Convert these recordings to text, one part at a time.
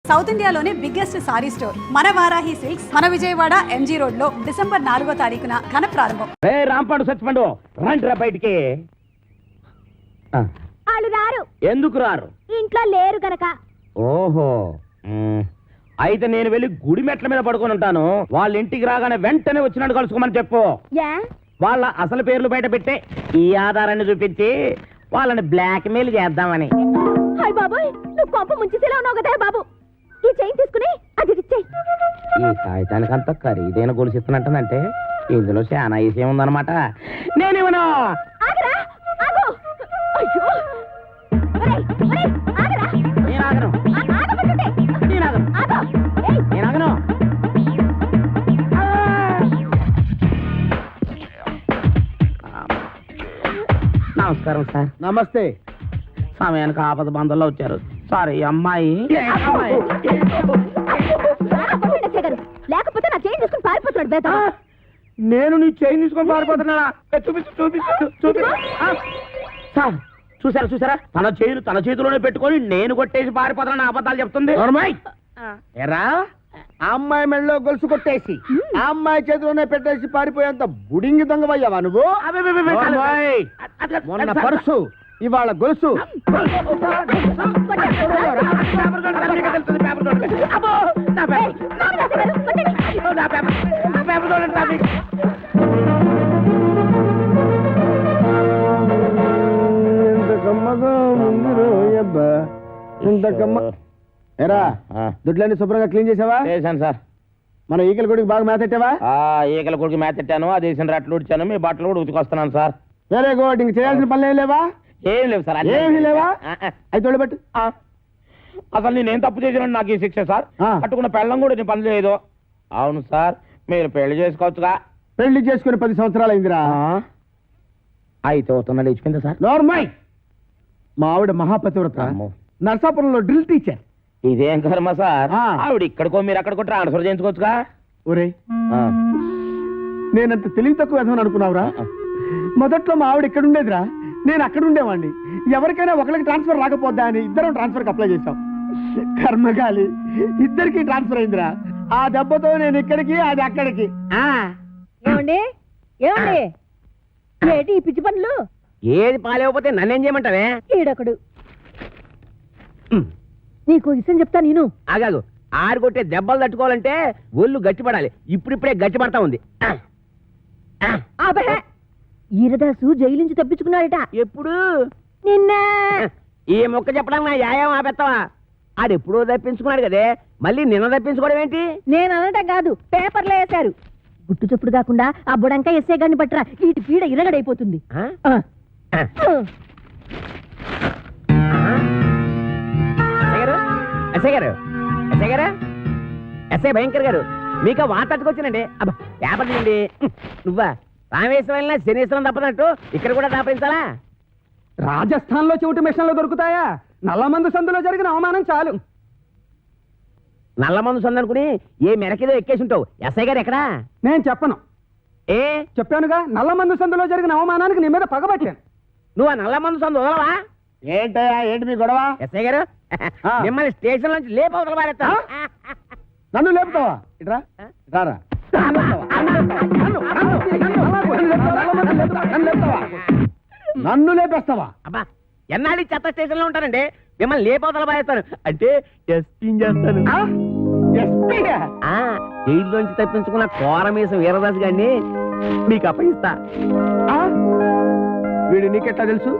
South ఇండియాలోనే biggest sorry store మన Varahi silks మన విజయవాడ ఎంజీ రోడ్ లో డిసెంబర్ 4వ తారీఖున ఘన ప్రారంభం. రాంపాడు సచ్చిపండు రండి బయటికి. వాళ్ళు రారు. ఎందుకు రారు? ఇంట్లో లేరు గనక. ఓహో, అయితే నేను వెళ్ళి గుడి మెట్ల మీద పడుకొని ఉంటాను. వాళ్ళ ఇంటికి రాగానే వెంటనే వచ్చినట్టు కలుసుకోమని చెప్పు. వాళ్ళ అసలు పేర్లు బయట పెట్టే ఈ ఆధారాన్ని చూపించి వాళ్ళని బ్లాక్ మెయిల్ చేద్దామని. హాయ్ బాబాయ్, నువ్వు కొంప ముంచేసేలా ఉన్నావు కదా బాబు. ఈ చైన్ తీసుకుని అది ఇచ్చేయ్. ఈ కాగితానికి అంత ఖరీదైన గొలుసు ఇస్తున్నట్టంటే ఇందులో చాలా విషయం ఉందన్నమాట. నేనేమన్నా ఆగరా, ఆగు. అయ్యో, ఒరేయ్, ఒరేయ్, ఆగరా. నేను ఆగను, ఆగమంటుంటే. నేను ఆగను, ఆగు. ఏయ్, నేను ఆగను. నమస్కారం సార్. నమస్తే. సమయానికి ఆపద బంధంలో వచ్చారు. సారీ అమ్మాయి. లేకపోతే నా చైన్ తీసుకుని పారిపోతున్నాడు బేట. నేను నీ చైన్ తీసుకొని పారిపోతున్నా. చూపించు చూపించు చూపించు. సార్ చూసారా చూసారా, తన చేతిలోనే పెట్టుకొని నేను కొట్టేసి పారిపోతున్నా అబద్ధాలు చెప్తుంది. ఎరా, ఆ అమ్మాయి మెడలో గొలుసు కొట్టేసి ఆ అమ్మాయి చేతిలోనే పెట్టేసి పారిపోయేంత బుడింగి దొంగవయ్యావా నువ్వు? మొన్న పర్సు, ఇవాళ గొలుసు. ఎరా, దుడ్లన్నీ శుభ్రంగా క్లీన్ చేసావా? చేశాను సార్. మన ఈకల గుడికి బాగా మేతెట్టావా? ఈకల కొడుకు మేతెట్టాను, అది వేసిన రట్లు ఉడిచాను, మీ బట్టలు కూడా ఉతికొస్తున్నాను సార్. Very good. ఇంక చేయాల్సిన పనులు ఏం లేవా? ఏం లేవు సార్. ఏమీ లేవా? అయితే తోడబెట్టు. అసలు నేనేం తప్పు చేసినా నాకు ఈ శిక్ష సార్. పట్టుకున్న పెళ్ళం కూడా నేను పని లేదు. అవును సార్, మీరు పెళ్లి చేసుకోవచ్చుగా. పెళ్లి చేసుకుని 10 సంవత్సరాలు అయిందిరా. అయితే అవుతున్నా లేచిపోయిందా సార్? నోర్మై, మా ఆవిడ మహాపతివ్రత, నర్సాపురంలో డ్రిల్ టీచర్. ఇదేం కర్మ సార్, ఆవిడ ఇక్కడికో మీరు అక్కడికో ట్రాన్స్ఫర్ చేయించుకోవచ్చుగా. ఒరే, నేనంత తెలివి తక్కువ విధమని అనుకున్నావురా? మొదట్లో మా ఆవిడ ఇక్కడ ఉండేదిరా, నేను అక్కడ ఉండేవాడిని. ఎవరికైనా ఒకరికి ట్రాన్స్ఫర్ రాకపోద్దా అని ఇద్దరం ట్రాన్స్ఫర్కి అప్లై చేశాం. కర్మగాలి, ఇద్దరికి ట్రాన్స్ఫర్ అయిందిరా. ఆ దెబ్బతో నేను ఇక్కడికి, అది అక్కడికి. ఏమండి ఏమండి, ఏంటి ఈ పిచ్చి పనులు? ఏది పాలేకపోతే నన్నేం చేయమంటావే? ఈడొకడు. నీకు విషయం చెప్తా నేను. ఆగాగు, ఆరు కొట్టే దెబ్బలు తట్టుకోవాలంటే ఒళ్ళు గట్టిపడాలి. ఇప్పుడిప్పుడే గట్టిపడతా ఉంది. ఈరదాసు జైలు నుంచి తప్పించుకున్నాడట. ఎప్పుడు? నిన్న. ఈ మొక్క చెప్పడం నా యాయం ఆపెత్తావా? ఆడెప్పుడో తప్పించుకున్నాడు కదే, మళ్ళీ నిన్న తప్పించుకోవడం ఏంటి? నేను అనటం కాదు, పేపర్లో వేశారు. గుట్టు చప్పుడు కాకుండా ఆ బుడంకా ఎస్ఏ గారిని పట్టరా, ఈ పీడ ఇరగడైపోతుంది. ఎస్ఐ భయంకర్ గారు, మీకు వార్తకొచ్చానండి. అబ్బా, పేపర్ చేయండి. నువ్వా రామేశ్వరం వెళ్ళినా శనీశ్వరం తప్పనట్టు ఇక్కడ కూడా దాపించాలా? రాజస్థాన్ లో చెవిటి మిషన్లు దొరుకుతాయా? నల్లమందు సందులో జరిగిన అవమానం చాలు. నల్లమందు సందు అనుకుని ఏ మెరకేదో ఎక్కేసి ఉంటావు. ఎస్ఐ గారు ఎక్కడా? నేను చెప్పను. ఏ చెప్పానుగా, నల్లమందు సందులో జరిగిన అవమానానికి నీ మీద పగబట్టాను. నువ్వు ఆ నల్లమందు సందు వదలవా? ఏంటయ్యా, ఏంటి మీ గొడవ? ఎస్ఐ గారు, మిమ్మల్ని స్టేషన్ నుంచి లేపవతల పారేస్తా. నన్ను లేపుతావా? ఇట్రా రారా. నన్ను లేపేస్తావా? అబ్బా, ఎన్నాళ్ళు చెత్త స్టేషన్ లో ఉంటానండి, మిమ్మల్ని లేపవతల పారేస్తాను. అంటే టెస్టింగ్ చేస్తాను. జైల్లోంచి తప్పించుకున్న కోరమీసం వీరదాస్ గారిని మీకు అప్పగిస్తా. వీడు నీకెట్లా తెలుసు?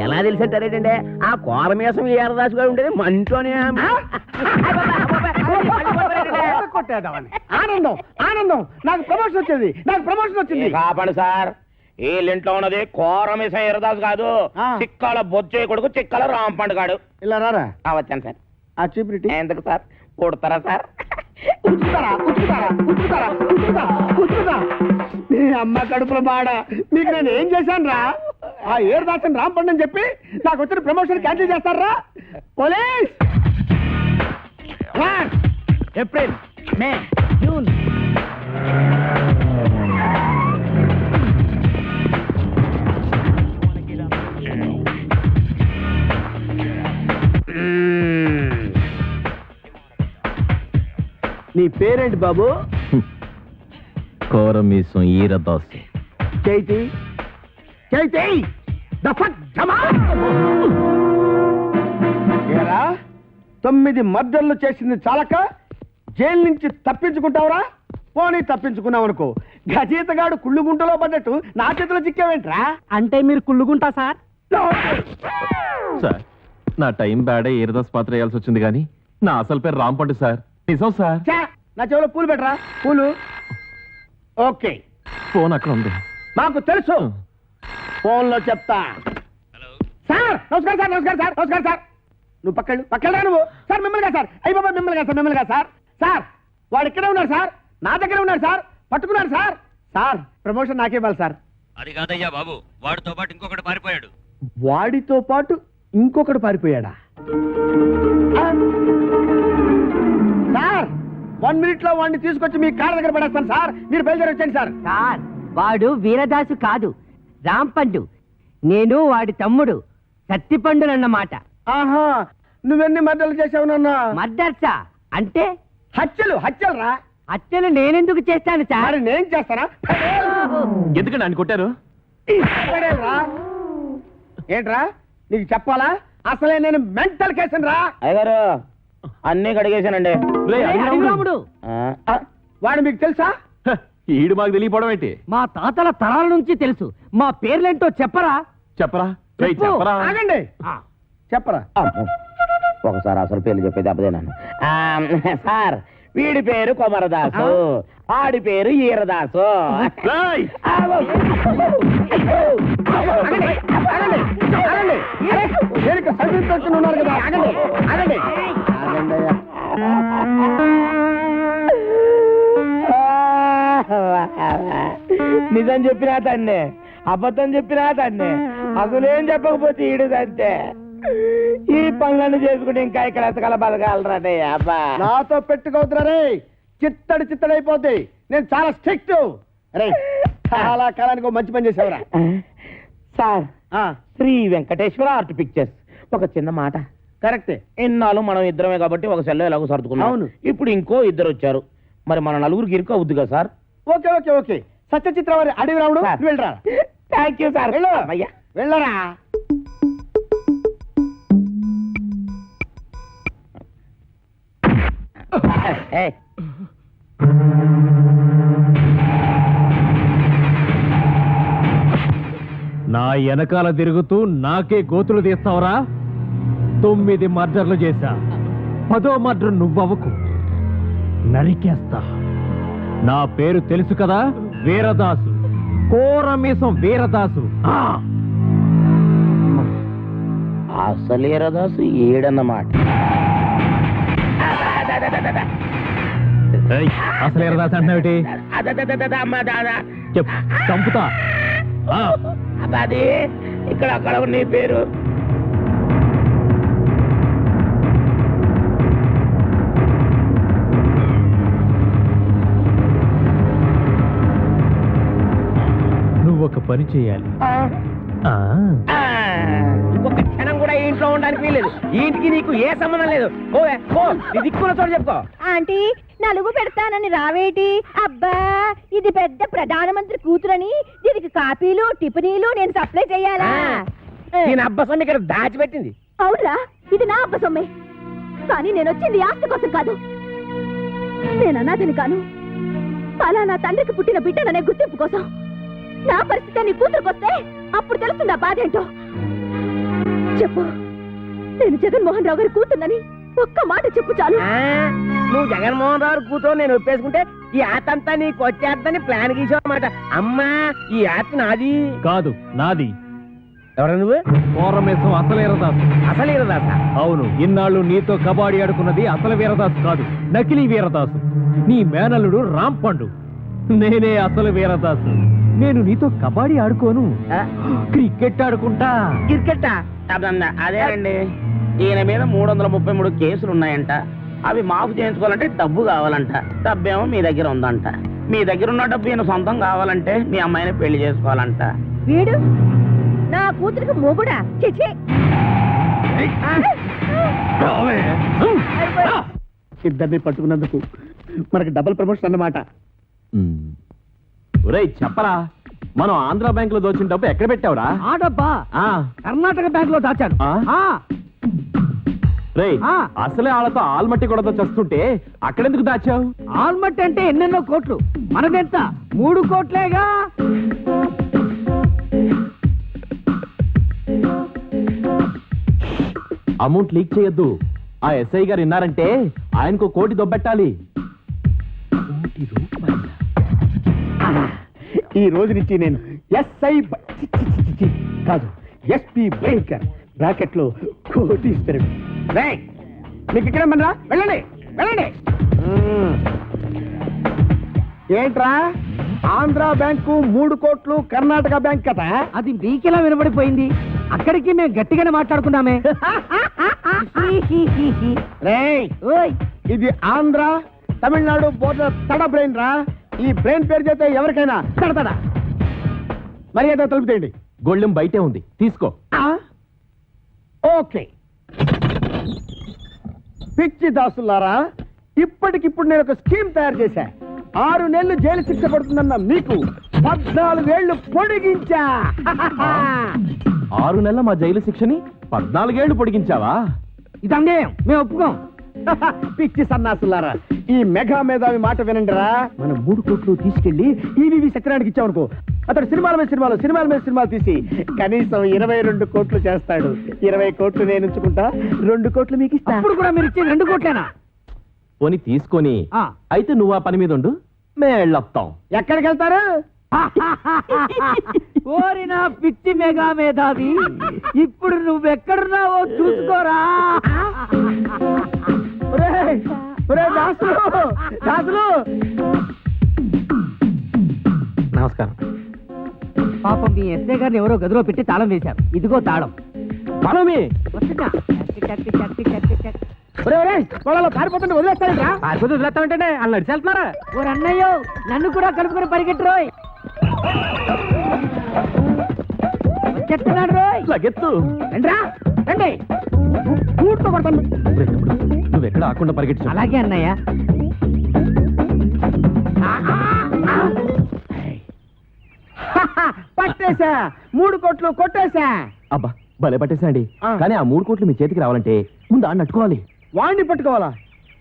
ఎలా తెలిసంటారేటండి, ఆ కోరమీసం వీరదాస్ గారు ఉండేది మంటోనే. ఆనందం ఆనందం, నాకు ప్రమోషన్ వచ్చింది, నాకు ప్రమోషన్ వచ్చింది. కాపాడు సార్, వీళ్ళింట్లో ఉన్నది కోరమీసం వీరదాస్ కాదు, చిక్కాల బొచ్చే కొడుకు చిక్కాల రాంపండు గాడు. ఇలా రారా. వచ్చాను సార్. ఆ చీపిరిటి ఎందుకు సార్? కొడతారా సార్? నీ అమ్మ కడుపులో బాడ, మీకు నేను ఏం చేశాను రా? ఆ ఏరుదాసన్ రాంపండు అని చెప్పి నాకు వచ్చిన ప్రమోషన్ క్యాన్సిల్ చేస్తారా? పోలీస్! ఏప్రిల్, మే, జూన్. నీ పేరేంటి బాబు? కోరమీసం ఈరదాసు. చైతి చైతి ఏరా 9 మర్డర్లు చేసింది చాలక జైలు నుంచి తప్పించుకుంటావురా? పోనీ తప్పించుకున్నావు అనుకో, గజీతగాడు కుళ్ళుగుంటలో పడ్డట్టు నా చేతిలో చిక్కావేంట్రా? అంటే మీరు కుళ్ళుగుంటా సార్? సార్ నా టైం బ్యాడే ఈరదాస్ పాత్ర వేయాల్సి వచ్చింది కానీ నా అసలు పేరు రాంపండు సార్. నిజం సార్. ఛే, నా చెవిలో పూలు పెట్టరా. పూలు ఓకే, ఫోన్ అక్కడ ఉంది. మాకు తెలుసు, ఫోన్లో చెప్తా. సార్ నమస్కారం సార్, నమస్కారం సార్, నమస్కారం సార్. నువ్వు పక్కరా నువ్వు. సార్ మిమ్మల్ని సార్, అయ్యి బాబా మిమ్మల్ని సార్. సార్ వాడు ఇక్కడే ఉన్నాడు సార్, నా దగ్గర ఉన్నాడు సార్, పట్టుకున్నాడు సార్. సార్ ప్రమోషన్ నాకే ఇవ్వాలి సార్. అది కాదయ్యా బాబు, వాడితో పాటు ఇంకొకటి పారిపోయాడు. వాడితో పాటు ఇంకొకడు పారిపోయాడా? ఆ? సార్ 1 minute లో వాడిని తీసుకొచ్చి మీ కాళ్ళ దగ్గర పడేస్తాను సార్, మీరు బయలుదేరి వచ్చండి సార్. సార్ వాడు వీరదాసు కాదు, రాంపండు. నేను వాడి తమ్ముడు సత్తిపండునన్నమాట. ఆహా, నువ్వెన్ని మర్డర్లు చేసావు నాన్న? మర్డర్సా అంటే? హత్యలు రా. హత్యలు నేనెందుకు చేస్తాను సార్? మరి నేను చేస్తానా? ఎందుకండి ఆయన కొట్టారు? పడేలురా. ఏంట్రా నీకు చెప్పాలా? అసలే నేను మెంటల్ కేసును రా. అయ్యగారు అన్నీ కడిగేశానండి. రేయ్, అడిగి రాముడు. రాముడు ఆ, వాడు మీకు తెలుసా? హ, ఈడు మాకు తెలియపోవడం ఏంటి? మా తాతల తరాల నుంచి తెలుసు. మా పేర్లేంటో చెప్పరా? చెప్పరా రేయ్, చెప్పు. చెప్పరా. ఆగండి, చెప్పరా. అమ్మో. ఒకసారి అసలు పేర్లు చెప్పేది అబ్బదేనాను. సార్ వీడి పేరు కొమరదాసు, ఆడి పేరు ఈరదాసు. రేయ్, ఉన్నారు కదా, ఆగండి ఆగండి ఆగండి అయ్యా. నిజం చెప్పినా తండ్రి, అబద్ధం చెప్పినా తండ్రి, అసలేం చెప్పకపోతే ఈడుదంతే. ఈ పనులన్నీ చేసుకుంటే ఇంకా ఇక్కడ ఎతకల బతకాలరాటే అబ్బా. నాతో పెట్టుకోవద్దురా రే, చిత్తడిపోద్ది. నేను చాలా స్ట్రిక్ట్ రే. చాలా కాలానికి ఒక మంచి పని చేసావురా. Sir Sri Venkateswara art pictures ఒక చిన్న మాట. కరెక్టే. ఇన్నాళ్ళు మనం ఇద్దరమే కాబట్టి ఒక సెల్లో ఎలాగో సర్దుకున్నాం. అవును. ఇప్పుడు ఇంకో ఇద్దరు వచ్చారు, మరి మన నలుగురికి ఇరుకు అవుద్ది కదా sir? Okay okay okay. Satyachitra వారి అడవి రాముడు, సార్. నువ్వు వెళ్ళరా. Thank you sir. వెళ్ళు. అయ్యా వెళ్ళరా. ఏయ్. నా వెనకాల తిరుగుతూ నాకే గోతులు తీస్తావరా? 9 మర్డర్లు చేశా, 10వ మర్డర్ నువ్వవకు, నరికేస్తా. నా పేరు తెలుసు కదా, వీరదాసు, కోరమీసం వీరదాసు. అసలు ఈరదాసు ఏడన్నమాట. అసలు వీరదాసు అంటున్నావేటి? చెప్పు, చంపుతా. అది ఇక్కడ అక్కడ నీ పేరు. నువ్వు ఒక పని చేయాలి. ఇంకొక క్షణం కూడా ఈ ఇంట్లో ఉండడానికి వీలేదు. ఈ ఇంటికి నీకు ఏ సంబంధం లేదు. ఓవే ఓ, నీ దిక్కున్న చోటు చెప్పుకో. ఆంటీ నలుగు పెడతానని రావేటి? అబ్బా ఇది పెద్ద ప్రధానమంత్రి కూతురని దీనికి కాపీలు టిఫినీలు నేను సప్లై చేయాలా? నేను అబ్బసం ఇక్కడ దాచిపెట్టింది. అవునరా, ఇది నా అబ్బ సొమ్మే. కానీ నేను వచ్చింది ఆస్తి కోసం కాదు. నేను అనాథని కాను, అలా నా తండ్రికి పుట్టిన బిడ్డననే గుర్తింపు కోసం. నా పరిస్థితి నీ కూతురుకొస్తే అప్పుడు తెలుస్తుంది ఆ బాధ ఏంటో. చెప్పు, నేను జగన్మోహన్ రావు గారి కూతున్నని ఒక్క మాట చెప్పు చాలు. నువ్వు జగన్మోహన్ రావు కూతురు నేను ఒప్పేసుకుంటే ఈ ఆతంతా నీకు వచ్చేద్దని ప్లాన్ గీసావన్నమాట. అమ్మా ఈ ఆత నాది కాదు, నాది. ఎవరు నువ్వు? కోరమేసం అసలు వీరదాసు. అసలు ఈరదాసా? అవును, ఇన్నాళ్ళు నీతో కబాడీ ఆడుకున్నది అసలు వీరదాసు కాదు, నకిలీ వీరదాసు. నీ మేనల్లుడు రాంపండు. నేనే అసలు వీరదాసు. నేను నీతో కబాడీ ఆడుకోను, క్రికెట్ ఆడుకుంటా. క్రికెట్టా? అదేనండి, ఈయన మీద 333 కేసులు ఉన్నాయంట. అవి మాఫ్ చేయించుకోవాలంటే డబ్బు కావాలంట. డబ్బేమో మీ దగ్గర ఉందంట. మీ దగ్గర ఉన్న డబ్బు ఈయన సొంతం కావాలంటే మీ అమ్మాయిని పెళ్లి చేసుకోవాలంట. వీడు నా కూతురికి మొగుడా? చిచి. ఇద్దరిని పట్టుకున్నందుకు మనకి డబుల్ ప్రమోషన్ అన్నమాట. ఒరేయ్ చెప్పరా, మనం ఆంధ్ర బ్యాంక్ లో దోచిన డబ్బు ఎక్కడ పెట్టావురా? ఆ డబ్బా ఆ, కర్ణాటక బ్యాంక్ లో దాచాను. ఆ? ఆ, రేయ్ ఆ. అసలే వాళ్ళతో ఆల్మట్టి కూడా చస్తుంటే అక్కడెందుకు దాచావు? ఆల్మట్ అంటే ఎన్నెన్నో కోట్లు, మనదెంత 3 కోట్లేగా. అమౌంట్ లీక్ చేయొద్దు. ఆ ఎస్ఐ గారు విన్నారంటే ఆయనకు 1 కోటి దొబ్బెట్టాలి. 1 కోటి రూపాయలా? ఈ రోజు నుంచి నేను ఎస్ఐ కాదు, ఎస్పీ భయంకర్ బ్రాకెట్ లో కోటీశ్వరుడు. రేయ్, మీకు ఇక్కడ మనరా, వెళ్ళండి వెళ్ళండి. ఏంట్రా, ఆంధ్ర బ్యాంకు 3 కోట్లు, కర్ణాటక బ్యాంక్ కదా? అది మీకెలా వినబడిపోయింది? అక్కడికి మేము గట్టిగానే మాట్లాడుకున్నామే. రేయ్, ఓయ్, ఇది ఆంధ్ర తమిళనాడు బోర్డర్ తడ బ్రెయిన్ రా. ఈ బ్రెయిన్ పేరు చేస్తే ఎవరికైనా తడతడ. మర్యాద తలుపుతేయండి. గొళ్ళెం బయటే ఉంది, తీసుకో. ఓకే. పిచ్చి దాసులారా, ఇప్పటికిప్పుడు నేను ఒక స్కీమ్ తయారు చేశా. 6 నెలలు జైలు శిక్ష పడుతుందన్న మీకు 14 ఏళ్లు పొడిగించా. 6 నెలల మా జైలు శిక్షని 14 ఏళ్లు పొడిగించావా? ఇది అన్యాయం, మేము ఒప్పుకోం. పిచ్చి సన్నాసులారా, ఈ మెగా మేధావి మాట వినండిరా. మనం 3 కోట్లు తీసుకెళ్లి ఈవీవి సత్యనారాయణకి ఇచ్చామనుకో, అతడు సినిమాల మీద సినిమాలు తీసి కనీసం 22 కోట్లు చేస్తాడు. 20 కోట్లు నేను ఉంచుకుంటా, 2 కోట్లు మీకు ఇస్తా. అప్పుడు కూడా మీరు ఇచ్చేది 2 కోట్లేనా? పోని తీసుకొని ఆ. అయితే నువ్వు ఆ పని మీద ఉండు, మేళ్ళొస్తాం. ఎక్కడికి వెళ్తారు? ఓరినా పిచ్చి మెగా మేధావి, ఇప్పుడు నువ్వెక్కడున్నావో చూసుకోరా. ఒరేయ్, ఒరేయ్ దాసులు, దాసులు. నమస్కారం. పాపం మీ ఎస్ఐ గారిని ఎవరో గదిలో పెట్టి తాళం వేశారు. ఇదిగో తాళం. మనమే వస్తున్నా. చట్టి, చట్టి, చట్టి, చట్టి. ఒరేయ్, ఒరేయ్, పొలాల్లో పారిపోతుంటే వదిలేస్తారా? పారిపోతే వదిలేస్తామంటే వాళ్ళు నడిచెళ్తున్నారా? ఓ అన్నయ్యో, నన్ను కూడా కలుపుకొని పరిగెట్టు రోయ్. వచ్చేస్తున్నాడు రోయ్. లగెత్తు. రండ్రా, రండి. ఊరితో కొడతాను. నువ్వెక్కడ ఆకుండా పరిగెట్టు. అలాగే అన్నయ్య. పట్టేశా, 3 కోట్లు కొట్టేశా. అబ్బా భలే పట్టేసండి. ఆ. కానీ ఆ 3 కోట్లు మీ చేతికి రావాలంటే ముందు ఆడిని అట్టుకోవాలి. వాడిని పట్టుకోవాలా?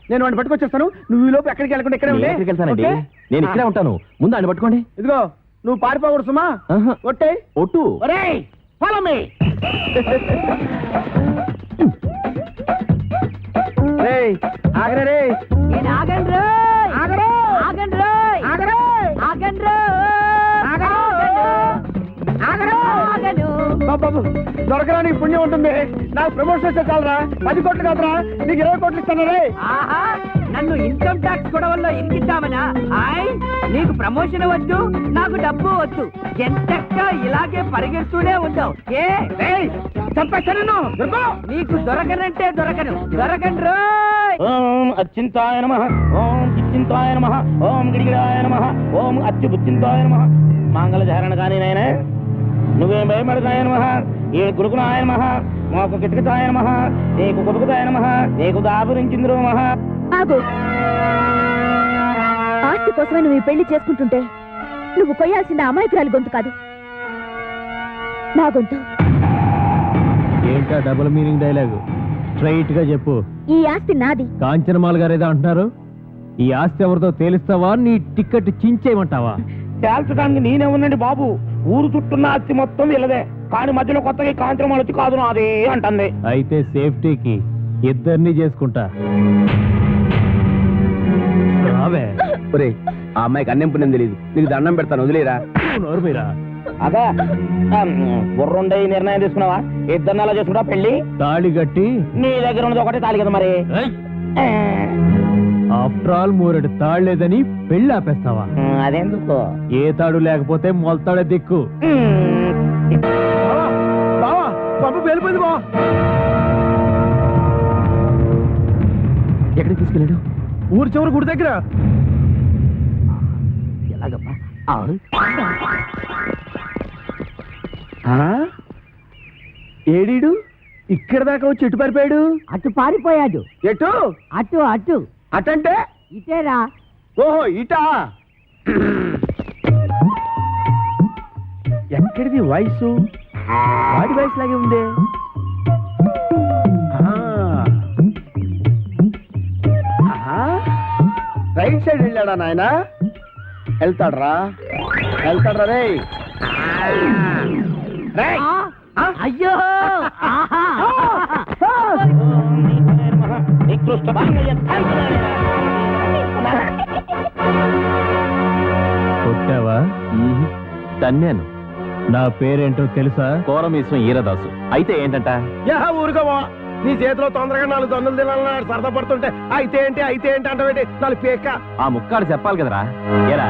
నేను వాడిని పట్టుకొచ్చేస్తాను. నువ్వు ఈ లోపు ఎక్కడికి వెళ్ళకుండా ఇక్కడే నేను ఉండే. ఎక్కడికి వెళ్తానండి? ఓకే? నేను ఇక్కడే ఉంటాను. ముందు ఆడిని పట్టుకోండి. ఇదిగో, నువ్వు పారిపోకూడదు సుమా. ఆహా. ఒట్టే. ఒట్టు. ఒరేయ్, follow me. రేయ్, ఆగరా రేయ్. నేను ఆగండి రోయ్. ఆగరా. ఆగండి రోయ్. ఆగరా. ఆగండి రోయ్. ఆగరా. ఆగరా. ఆగను. బాబు, దొరకరా నీకు పుణ్యం ఉంటుంది. నాకు ప్రమోషన్ వస్తే చాలరా. 10 కోట్లు కాదురా, నీకు 20 కోట్లు ఇస్తాను రే. ఆహా, నన్ను ఇన్కమ్ ట్యాక్స్ గొడవల్లో ఇరికిద్దామనా? ఆయ్, నీకు ప్రమోషన్ వద్దు, నాకు డబ్బు వద్దు. ఎంతక్క ఇలాగే పరిగెడుతూనే ఉందావు. ఏ చంపేస్తాను నిన్ను. దొరకో. నీకు దొరకనంటే దొరకను. దొరకండి రోయ్. ఓం అచ్చింతాయ నమః, ఓం చిచ్చింతాయ నమః, ఓం గిడిగిడాయ నమః, ఓం అచ్యుబుచ్చింతాయ నమః. మంగళధారణ కానీ నాయన, నువ్వేం భయపడతాయ నమః, ఏ గురుకునాయ నమః, మాకు కిటకితాయ నమః, నీకు కుదుకుతాయ నమః, నీకు దాపురించింద్రు నమః. ఆగు. ఆస్తి కోసమే నువ్వు ఈ పెళ్లి చేసుకుంటుంటే నువ్వు కొయ్యాల్సిన అమాయకురాలి గొంతు కాదు, నా గొంతు. ఏంటా డబుల్ మీనింగ్ డైలాగు? స్ట్రైట్ గా చెప్పు. ఈ ఆస్తి నాది. కాంచనమాల గారు ఏదో అంటున్నారు. ఈ ఆస్తి ఎవరితో తేలిస్తావా, నీ టికెట్ చించేయమంటావా? తేల్చడానికి నేనే ఉండండి బాబు. ఊరు చుట్టున్న అత్తి మొత్తం వీళ్ళదే, కానీ మధ్యలో కొత్తగా కాంచనమాల వచ్చి కాదు నాదే అంటుంది. అయితే సేఫ్టీకి ఇద్దరిని చేసుకుంటా. రావే. ఒరేయ్, ఆ అమ్మాయికి అన్నం పుణ్యం తెలియదు. నీకు దండం పెడతాను, వదిలేరా. నోరు మీరా. అదా బుర్రుండే ఈ నిర్ణయం తీసుకున్నావా? ఇద్దరిని అలా చేసుకుంటా పెళ్లి. తాళి కట్టి నీ దగ్గర ఉన్నది ఒకటే తాలి కదా మరి. ఆఫ్టర్ ఆల్ 3 తాళ్లేదని పెళ్లి ఆపేస్తావా? అదెందుకు? ఏ తాడు లేకపోతే మొలతాడే దిక్కు. బావా, బాబు వెళ్ళిపోయింది బావా. ఎక్కడికి తీసుకెళ్ళాడు? ఊరు చివరి గుడి దగ్గర. ఎలాగమ్మా? ఏడీడు ఇక్కడ దాకా వచ్చి ఎటు పారిపోయాడు? అటు పారిపోయాడు. ఎటు? అటు అటు అటంటే ఇటేరా. ఓహో ఇటా ఎక్కడిది వాయిస్? వాడి వాయిస్ లాగే ఉందే. రైట్ సైడ్ వెళ్ళాడా నాయన? వెళ్తాడ్రా రే. అయ్యో కొట్టావా? తన్నాను. నా పేరేంటో తెలుసా? కోరమేశ్వం ఈరదాసు. అయితే ఏంటంట? ఊరుకోవా, నీ చేతిలో తొందరగా 4 దన్నులు తినాలన్నాడు. సరదా పడుతుంటే అయితే ఏంటి అంటే 4 పేక. ఆ ముక్కాడు చెప్పాలి కదరా. ఏరా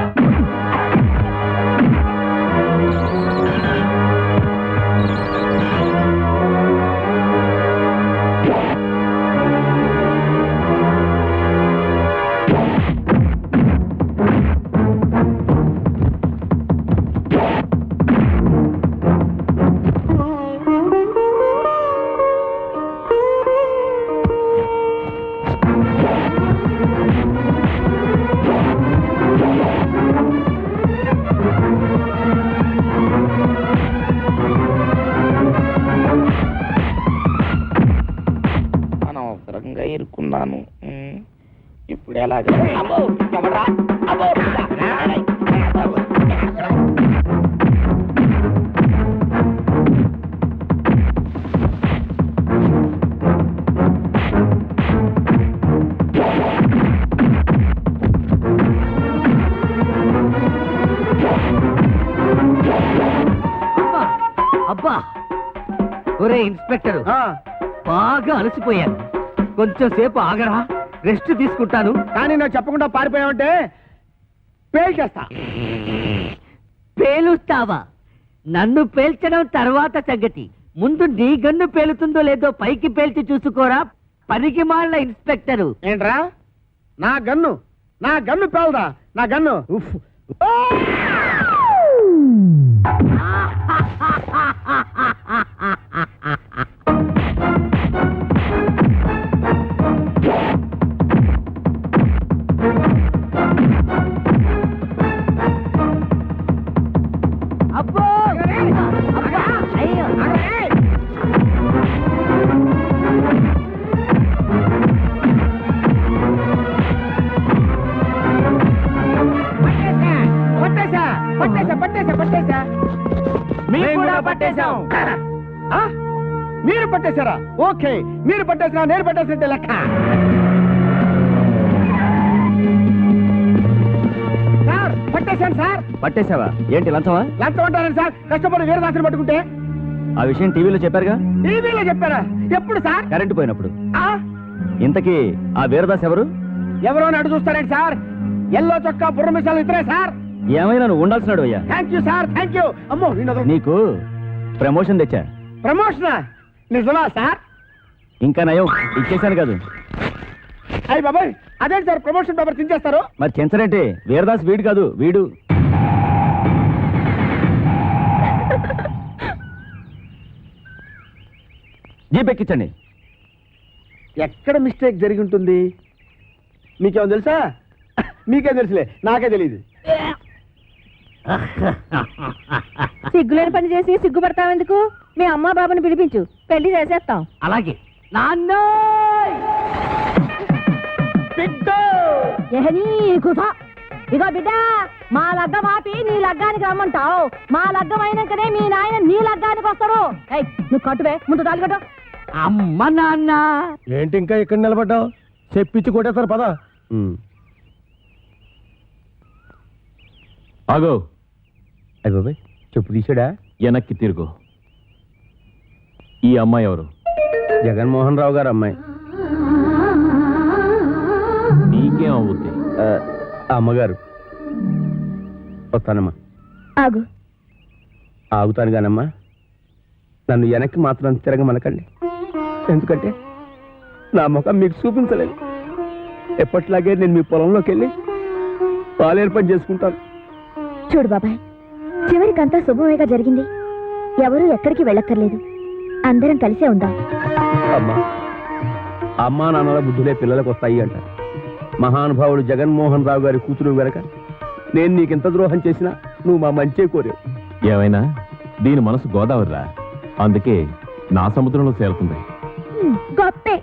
అనవసరంగా ఇరుక్కున్నాను. ఇప్పుడు ఎలాగ? అబ్బా ఒరే ఇన్స్పెక్టర్, బాగా అలసిపోయాను. కొంచెం సేపు ఆగరా, రెస్ట్ తీసుకుంటాను. కానీ నాకు చెప్పకుండా పారిపోయావంటే పేల్చేస్తా. పేలుస్తావా? నన్ను పేల్చడం తర్వాత సంగతి. ముందు నీ గన్ను పేలుతుందో లేదో పైకి పేల్చి చూసుకోరా, పనికి మాలిన ఇన్స్పెక్టరు. ఏంట్రా? నా గన్ను పేలదా? నా గన్ను ఉఫ్. అబ్బో అబ్బా, అయ్యో. పట్టేశా. మేము కూడా పట్టేశాం. ఆ? మీరు పట్టేశారా? ఓకే, మీరు పట్టేసినా నేను పట్టేసినట్టే లెక్క. సార్ పట్టేశాను సార్. పట్టేశావా? ఏంటి లంచమా? లంచం అంటారని సార్, కష్టపడి వీరదాసుని పట్టుకుంటే. ఆ విషయం టీవీలో చెప్పారుగా. టీవీలో చెప్పారా? ఎప్పుడు సార్? కరెంటు పోయినప్పుడు. ఆ? ఇంతకీ ఆ వీరదాస్ ఎవరు? ఎవరో అని అడుగు చూస్తారేంటి సార్? ఎల్లో చొక్కా బుర్ర మిసాలు ఇద్దరే సార్. ఏమైనా నువ్వు ఉండాల్సినాడు అయ్యా. Thank you sir, thank you. అమ్మో నీకు ప్రమోషన్ తెచ్చా. ప్రమోషనా? నిజమా సార్? ఇంకా నయం ఇచ్చేసాను కాదు. అయ్యి బాబాయ్, అదేంటి సార్ ప్రమోషన్ పేపర్ చించేస్తారు? మరి చెంచరంటే వీరదాస్ వీడు కాదు, వీడు. జీప్ ఎక్కించండి. ఎక్కడ మిస్టేక్ జరిగి ఉంటుంది? మీకేమో తెలుసా? మీకేం తెలుసులే, నాకే తెలియదు. సిగ్గులేని పని చేసి సిగ్గుపడతావెందుకు? మీ అమ్మా బాబుని పిలిపించు, పెళ్లి చేసేస్తాం. అలాగే నాన్న. ఇగో బిడ్డ, మా లగ్గం ఆపి నీ లగ్గానికి రమ్మంటావు. మా లగ్గం అయినాకనే మీ నాయన నీ లగ్గానికి వస్తాడు. ఏయ్, నువ్వు కట్టువే, ముందు తాళి కట్టు. అమ్మ నాన్న. ఏంటి ఇంకా ఇక్కడ నిలబడ్డావు? చెప్పించి కొట్టేస్తారు పదా. ఆగో. అయ్య బాబాయ్, చెప్పు తీసాడా? వెనక్కి తిరుగు. ఈ అమ్మాయి ఎవరు? జగన్మోహన్ రావు గారు అమ్మాయి. నీకేం అవుద్ది? అమ్మగారు. వస్తానమ్మా. ఆగు. ఆగుతాను కానమ్మా, నన్ను వెనక్కి మాత్రం తిరగమనకండి. ఎందుకంటే నా ముఖం మీకు చూపించలేదు. ఎప్పట్లాగే నేను మీ పొలంలోకి వెళ్ళి పాలేరు పని చేసుకుంటాను. చూడు బాబాయ్, చివరికంతా శుభమేగా జరిగింది. ఎవరూ ఎక్కడికి వెళ్ళక్కర్లేదు. అందరం కలిసే ఉందాం. అమ్మా, అమ్మా నాన్నల బుద్ధులే పిల్లలకు వస్తాయి అంటారు. మహానుభావుడు జగన్మోహన్ రావు గారి కూతురు గనక నేను నీకెంత ద్రోహం చేసినా నువ్వు మా మంచే కోరావు. ఏమైనా దీని మనసు గోదావరిరా, అందుకే నా సముద్రంలో చేరుతుంది. గొప్పే.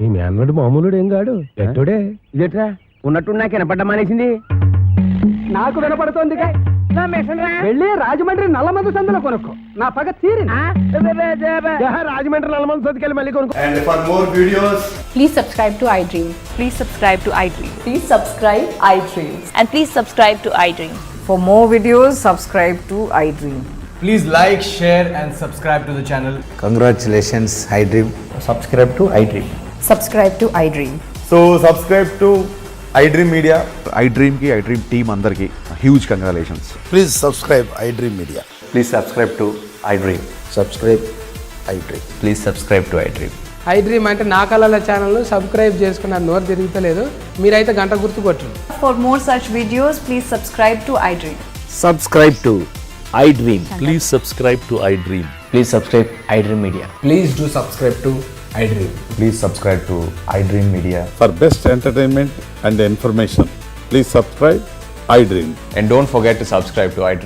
ఈ మేనడు మామూలుడు ఏం కాడు ఎట్టుడే. ఇదేట్రా ఉన్నట్టు నాకు వినపడ్డ మానేసింది. నాకు వినపడుతోంది వెళ్ళి రాజమండ్రి నల్లమందు సందులో కొనుక్కో, నా పగ తీరి. రాజమండ్రి నల్లమంది సతికెళ్ళి మళ్ళీ కొనుక్కో. And for more videos, Please subscribe to iDream. Please subscribe to iDream. Please subscribe iDream. And please subscribe to iDream. For more videos, subscribe to iDream. please like, share and subscribe to the channel. Congratulations, iDream. Subscribe to iDream. Subscribe to iDream. So subscribe to iDream Media. iDream ki iDream team andarki huge congratulations. Please subscribe iDream Media. Please subscribe to iDream. Subscribe iDream. Please subscribe to iDream. iDream అంటే నా కళల channel subscribe చేసుకున్న నోరు తిరుగుతలేదు, మీరైతే గంట గుర్తు కొట్టండి. For more such videos, please subscribe to iDream. Subscribe to iDream. Please subscribe to iDream. Please subscribe iDream Media. Please do subscribe to iDream. Please subscribe to iDream Media. For best entertainment and information, please subscribe iDream. And don't forget to subscribe to iDream.